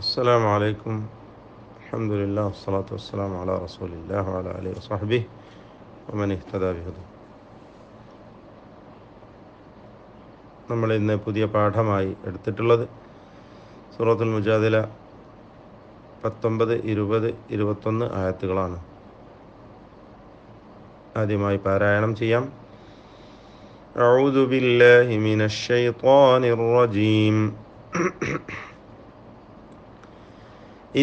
السلام عليكم. الحمد لله والصلاة والسلام على رسول الله وعلى آله وصحبه ومن اهتدى بهداه. നമ്മൾ ഇന്ന് പുതിയ പാഠമായി എടുത്തിട്ടുള്ളത് സൂറത്തുൽ മുജാദില 19, 20, 21 ആയത്തുകളാണ്. ആദ്യമായി പാരായണം ചെയ്യാം. അഊദു ബില്ലാഹി മിനശ് ശൈത്വാനിർ റജീം.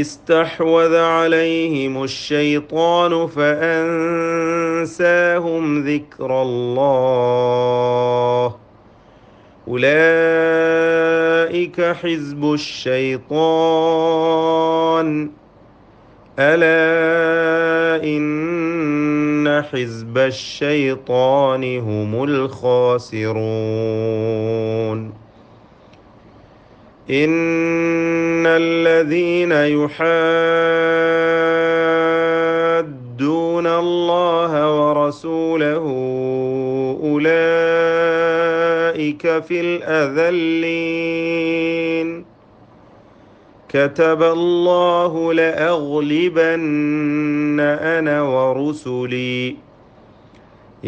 استحوذ عليهم الشيطان فأنساهم ذكر الله أولئك حزب الشيطان ألا إن حزب الشيطان هم الخاسرون إن الذين يحادون الله ورسوله أولئك في الأذلين كتب الله لأغلبن أنا ورسلي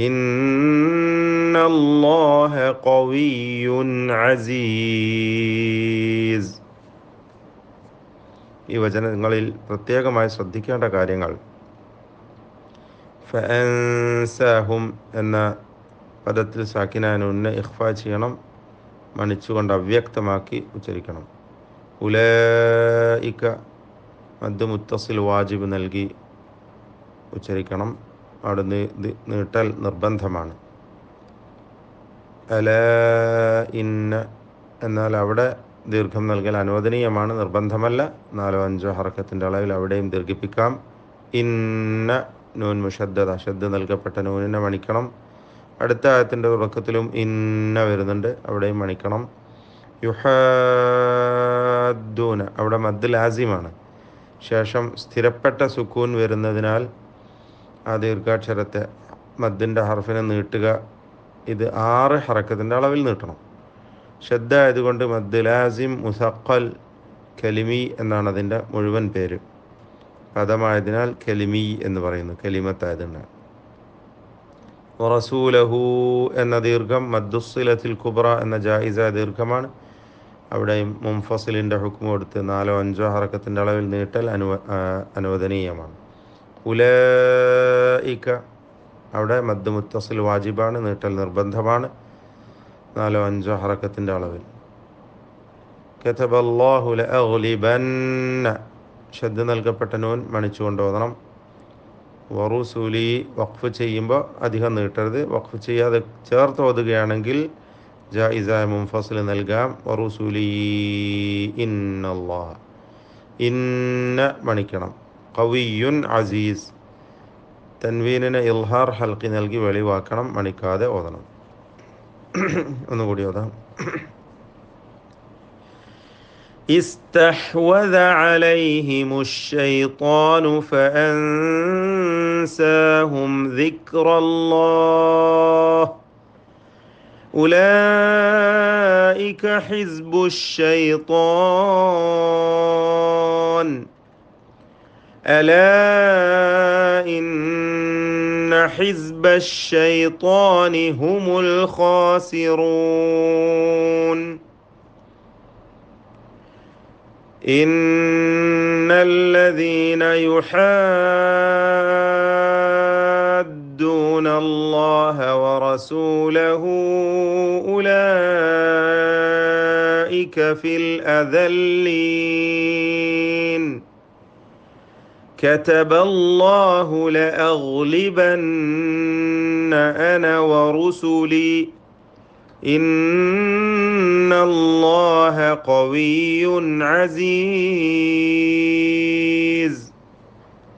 إن الله قوي عزيز. ഈ വചനങ്ങളിൽ പ്രത്യേകമായി ശ്രദ്ധിക്കേണ്ട കാര്യങ്ങൾ, ഫഅൻസാഹും എന്ന പദത്തിൽ സാക്കിനാനുന്നെ ഇഖ്ഫാ ചെയ്യണം, മണിച്ചുകൊണ്ട് അവ്യക്തമാക്കി ഉച്ചരിക്കണം. ഉലൈക മദ് മുത്തസിൽ വാജിബ് നൽകി ഉച്ചരിക്കണം, അവിടെ നീട്ടൽ നിർബന്ധമാണ്. അല ഇന്ന എന്നാൽ അവിടെ ദീർഘം നൽകൽ അനുവദനീയമാണ്, നിർബന്ധമല്ല. 4-5 ഹറക്കത്തിൻ്റെ അളവിൽ അവിടെയും ദീർഘിപ്പിക്കാം. ഇന്ന നൂൻ മുഷദ്ദദ, ഷദ്ദ നൽകപ്പെട്ട നൂനിനെ മണിക്കണം. അടുത്ത ആയത്തിൻ്റെ തുടക്കത്തിലും ഇന്ന വരുന്നുണ്ട്, അവിടെയും മണിക്കണം. യുഹാദ്ദൂന അവിടെ മദ് ലാസിമാണ്, ശേഷം സ്ഥിരപ്പെട്ട സുക്കൂൻ വരുന്നതിനാൽ ആ ദീർഘാക്ഷരത്തെ മദ്ദിൻ്റെ ഹർഫിനെ നീട്ടുക. ഇത് 6 ഹറക്കത്തിൻ്റെ അളവിൽ നീട്ടണം. ഷദ്ദ ആയതുകൊണ്ട് മദ് ലാസിം മുസഖൽ കലിമി എന്നാണ് അതിൻ്റെ മുഴുവൻ പേര്. പദമായതിനാൽ കലിമി എന്ന് പറയുന്നു, കലിമത്തായതുണ്ട്. റസൂലഹു എന്ന ദീർഘം മദ്ദുസ്സിലത്തിൽ കുബ്ര എന്ന ജായിസ ദീർഘമാണ്. അവിടെയും മുംഫസിലിൻ്റെ ഹുക്മ കൊടുത്ത് 4-5 ഹറക്കത്തിൻ്റെ അളവിൽ നീട്ടൽ അനുവദനീയമാണ്. ഉലൈക അവിടെ മദ് മുത്തസിൽ വാജിബാണ്, നീട്ടൽ നിർബന്ധമാണ് 4-5 ഹറക്കത്തിൻ്റെ അളവിൽ. കതബല്ലാഹു ലഅഗ്ലിബന്ന ഷദ്ദ നൽകപ്പെട്ട നൂൻ മണിച്ചുകൊണ്ട് ഓതണം. വറുസുലി വഖഫ് ചെയ്യുമ്പോൾ അധികം നീട്ടരുത്. വഖഫ് ചെയ്യാതെ ചേർത്ത് ഓതുകയാണെങ്കിൽ ജായിസായ മുൻഫസിൽ നൽകാം. വറുസുലി ഇന്നല്ലാഹ്, ഇന്ന മണിക്കണം. ഖവിയ്യുൻ അസീസ് തൻവീനിനെ ഇൽഹാർ ഹൽക്കി നൽകി വെളിവാക്കണം, മണിക്കാതെ ഓതണം. ഒന്നുകൂടി ഓതാം. استحوذ عليهم الشيطان فأنساهم ذكر الله أولئك حزب الشيطان ألا إن حزب الشيطان هم الخاسرون إن الذين يحادون الله ورسوله أولئك في الأذلين كتب الله لأغلبن أنا ورسلي إن الله قوي عزيز.